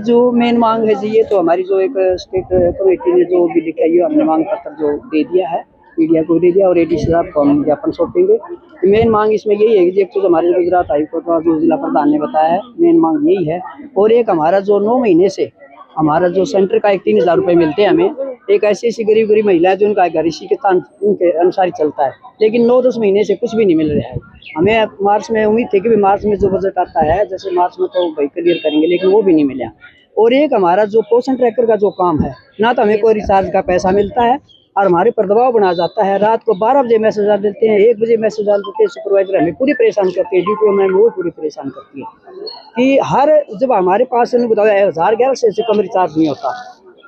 जो मेन मांग है जी, ये तो हमारी जो एक स्टेट कमेटी ने जो भी लिखा है, हमने मांग पत्र जो दे दिया है, मीडिया को दे दिया और एडीसी साहब को हम ज्ञापन सौंपेंगे। मेन मांग इसमें यही है कि एक तो हमारे गुजरात हाईकोर्ट का जो जिला प्रधान ने बताया है, मेन मांग यही है। और एक हमारा जो 9 महीने से हमारा जो सेंटर का 3000 रुपये मिलते हैं हमें, एक ऐसी गरीब महिला है जो उनका घर इसी के उनके अनुसार ही चलता है, लेकिन 9-10 महीने से कुछ भी नहीं मिल रहा है। हमें मार्च में उम्मीद थी कि मार्च में जो बजट आता है, जैसे मार्च में तो भाई क्लियर करेंगे, लेकिन वो भी नहीं मिला। और एक हमारा जो पोषण ट्रैकर का जो काम है, ना तो हमें कोई रिचार्ज का पैसा मिलता है और हमारे पर दबाव बना जाता है। रात को 12 बजे मैसेज डाल देते हैं, 1 बजे मैसेज डाल देते हैं, सुपरवाइजर हमें पूरी परेशान करती है, ड्यूटी में वो पूरी परेशान करती है कि हर जब हमारे पास 1011 से कम रिचार्ज नहीं होता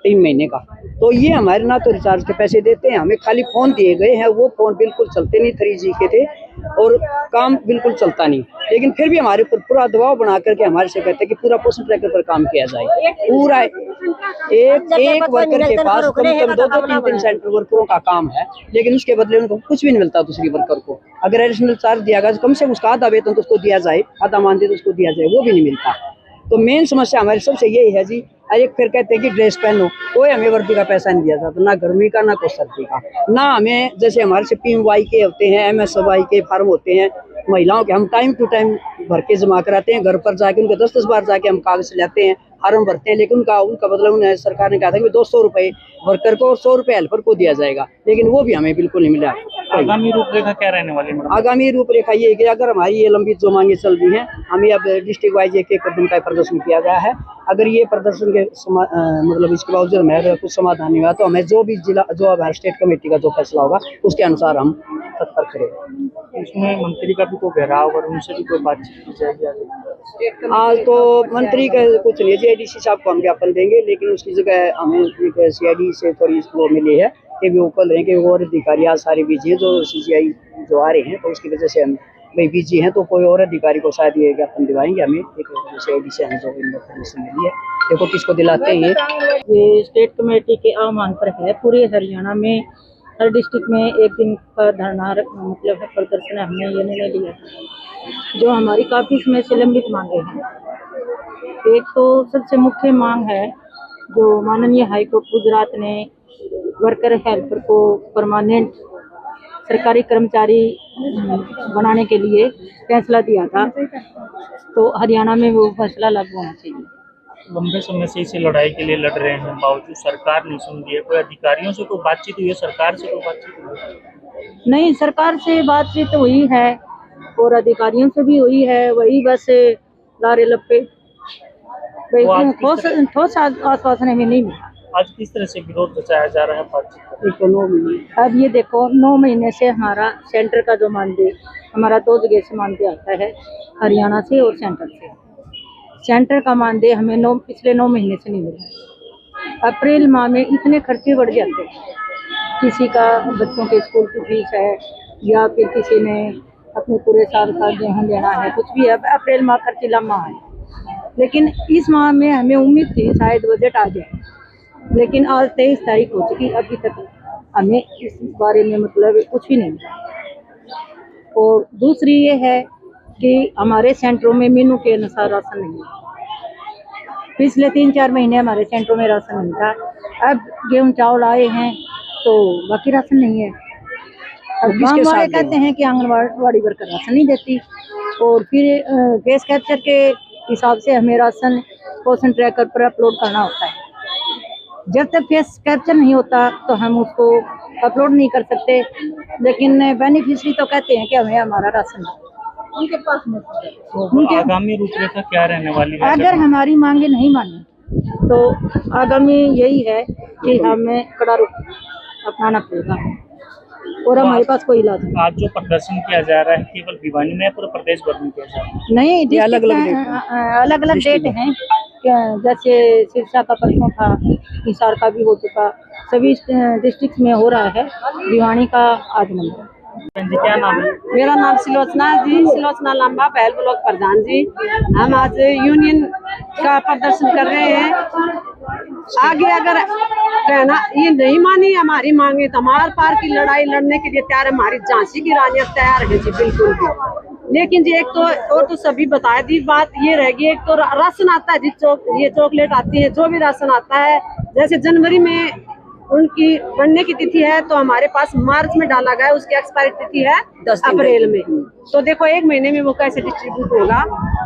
3 महीने का, तो ये हमारे ना तो रिचार्ज के पैसे देते हैं, हमें खाली फ़ोन दिए गए हैं, वो फ़ोन बिल्कुल चलते नहीं, 3G के थे और काम बिल्कुल चलता नहीं, लेकिन फिर भी हमारे ऊपर पूरा दबाव बना करके हमारे से कहते हैं कि पूरा पोषण ट्रैकर पर काम किया जाए। पूरा एक वर्कर के पास कम से कम 2-3 सेंटर वर्करों का काम है, लेकिन उसके बदले उनको कुछ भी नहीं मिलता। दूसरी वर्कर को अगर एडिशनल चार्ज दिया गया, कम से कम उसका आधा वेतन तो उसको दिया जाए, आधा मानदेय तो उसको दिया जाए, वो भी नहीं मिलता। तो मेन समस्या हमारी सबसे यही है जी। एक फिर कहते हैं कि ड्रेस पहनो, कोई हमें वर्दी का पैसा नहीं दिया जाता, ना गर्मी का ना कोई सर्दी का, ना हमें जैसे हमारे से PMY के होते हैं, MSY के फार्म होते हैं महिलाओं के, हम टाइम टू टाइम भर के जमा कराते हैं, घर पर जाके उनके 10-10 बार जाके हम कागज लाते हैं, फार्म भरते हैं, लेकिन उनका मतलब उन्हें सरकार ने कहा था कि 200 रुपये वर्कर को और 100 रुपये हेल्पर को दिया जाएगा, लेकिन वो भी हमें बिल्कुल नहीं मिला। आगामी रूपरेखा क्या रहने वाली है? आगामी रूपरेखा ये है कि अगर हमारी ये लंबित जो मांगे चल रही हैं, हमें अब डिस्ट्रिक्ट वाइज एक कदम का प्रदर्शन किया गया है। अगर ये प्रदर्शन के मतलब इसके बावजूद हमें अगर कुछ समाधान नहीं हुआ, तो हमें जो भी जिला जो हमारे स्टेट कमेटी का जो फैसला होगा उसके अनुसार हम तत्पर करेंगे। इसमें मंत्री का भी कोई घेराव और उनसे भी कोई बातचीत की जाएगी? आज तो मंत्री का कुछ नहीं है, ADC साहब को हम ज्ञापन देंगे, लेकिन उसकी जगह हमें एक CID से थोड़ी वो मिली है कि वो कल रहे कि और अधिकारी आज सारे बिजी हैं, जो CGI जो आ रहे हैं, तो उसकी वजह से हम भाई बिजी हैं, तो कोई और अधिकारी को शायद ये ज्ञापन दिलवाएंगे हमें, एक CID से हमें जो इन्फॉर्मेशन मिली है, देखो किसको दिलाते हैं। ये स्टेट कमेटी के आह्वान पर है, पूरे हरियाणा में हर डिस्ट्रिक्ट में एक दिन का धरना मतलब है प्रदर्शन, हमने ये निर्णय लिया है जो हमारी काफ़ी समय से लंबित मांगे हैं। एक तो सबसे मुख्य मांग है जो माननीय हाईकोर्ट गुजरात ने वर्कर हेल्पर को परमानेंट सरकारी कर्मचारी बनाने के लिए फैसला दिया था, तो हरियाणा में वो फैसला लागू होना चाहिए। लंबे समय से इसे लड़ाई के लिए लड़ रहे हैं, बावजूद सरकार नहीं सुन रही है। कोई अधिकारियों से कोई बातचीत हुई है? सरकार से कोई बातचीत हुई है? नहीं, सरकार से बातचीत हुई है और अधिकारियों से भी हुई है, वही बस लारे लप्पे, ठोस आश्वासन हमें नहीं मिला। आज किस तरह से विरोध बचाया जा रहा है बातचीत? अब ये देखो 9 महीने से हमारा सेंटर का जो मानदेय, हमारा 2 जगह से मानदेय आता है, हरियाणा से और सेंटर से। सेंटर का मानदेय हमें पिछले 9 महीने से नहीं मिला। अप्रैल माह में इतने खर्चे बढ़ जाते हैं, किसी का बच्चों के स्कूल की फीस है या फिर किसी ने अपने पूरे साल का गेहूँ लेना है, कुछ भी है, अप्रैल माह खर्चीला माह है, लेकिन इस माह में हमें उम्मीद थी शायद बजट आ जाए, लेकिन आज 23 तारीख हो चुकी, अभी तक हमें इस बारे में मतलब कुछ भी नहीं। और दूसरी ये है कि हमारे सेंटरों में मेनू के अनुसार राशन नहीं है। पिछले 3-4 महीने हमारे सेंटरों में राशन नहीं था, अब गेहूँ चावल आए हैं तो बाकी राशन नहीं है। अब गाँव वाले कहते हैं कि आंगनबाड़ी वर्कर राशन नहीं देती, और फिर फेस कैप्चर के हिसाब से हमें राशन पोषण ट्रैकर पर अपलोड करना होता है। जब तक फेस कैप्चर नहीं होता तो हम उसको अपलोड नहीं कर सकते, लेकिन बेनिफिशियरी तो कहते हैं कि हमें हमारा राशन उनके पास नहीं। आगामी रूपरेखा क्या रहने वाली है? अगर हमारी मांगे नहीं मानी तो आगामी यही है कि हमें कड़ा रुख अपनाना पड़ेगा और हमारे पास कोई इलाज नहीं। आज जो प्रदर्शन किया जा रहा है केवल भिवानी में, पूरे प्रदेश भर में किया जा रहा है? नहीं, अलग अलग डेट हैं, जैसे सिरसा का परसों था, हिसार का भी हो चुका, सभी डिस्ट्रिक्ट में हो रहा है, भिवानी का आज नंबर। जी क्या नाम है? मेरा नाम सिलोचना जी, सिलोचना लंबा, पहल ब्लॉक प्रधान जी। हम आज यूनियन का प्रदर्शन कर रहे हैं। आगे अगर कहना ये नहीं मानी हमारी मांगे तो हमारे पार की लड़ाई लड़ने के लिए तैयार, हमारी झांसी की रानियां तैयार है जी, बिल्कुल भी। लेकिन जी एक तो और तो सभी बताया दी बात ये रह गई, एक तो राशन आता है जी, ये चॉकलेट आती है, जो भी राशन आता है, जैसे जनवरी में उनकी बनने की तिथि है तो हमारे पास मार्च में डाला गया है, उसकी एक्सपायरी तिथि है 10 अप्रैल में। तो देखो 1 महीने में वो कैसे डिस्ट्रीब्यूट होगा,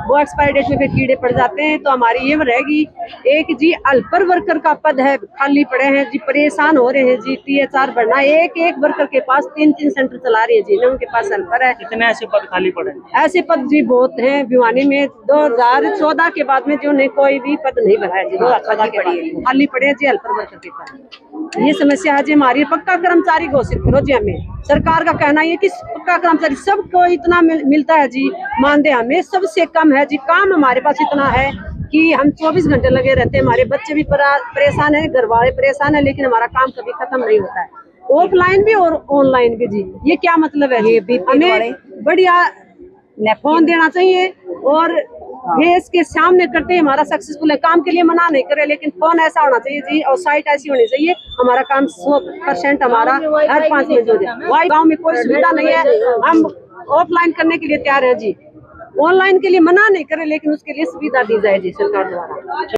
वो एक्सपायरी डेट में फिर कीड़े पड़ जाते हैं। तो हमारी ये रहेगी, एक जी हेल्पर वर्कर का पद है, खाली पड़े हैं जी, परेशान हो रहे हैं जी, THR बढ़ना, एक वर्कर के पास 3 सेंटर चला रही है जी, ना उनके पास हेल्पर है। कितने ऐसे पद खाली पड़े हैं? ऐसे पद जी बहुत हैं भिवानी में। 2014 के बाद में जो ने कोई भी पद नहीं भरा है जी, 2014 के बाद खाली पड़े हैं जी हेल्पर वर्कर के पद। ये समस्या है जी हमारी, पक्का कर्मचारी घोषित करो जी हमें। सरकार का कहना है कि पक्का कर्मचारी सबको इतना मिलता है जी, मानदेय हमें सबसे कम है जी, काम हमारे पास इतना है कि हम 24 घंटे लगे रहते हैं, हमारे बच्चे भी परेशान है, घर वाले परेशान है, लेकिन हमारा काम कभी खत्म नहीं होता है, ऑफलाइन भी और ऑनलाइन भी जी। ये क्या मतलब है जी, हमें बढ़िया फोन देना चाहिए और फेस के सामने करते हैं हमारा सक्सेसफुल है, काम के लिए मना नहीं करे, लेकिन फोन ऐसा होना चाहिए जी और साइट ऐसी होनी चाहिए, हमारा काम 100% हमारा हर 5 मिनट हो जाए। वही गाँव में कोई सुविधा नहीं है, हम ऑफलाइन करने के लिए तैयार है जी, ऑनलाइन के लिए मना नहीं करे, लेकिन उसके लिए सुविधा दी जाए जी सरकार द्वारा।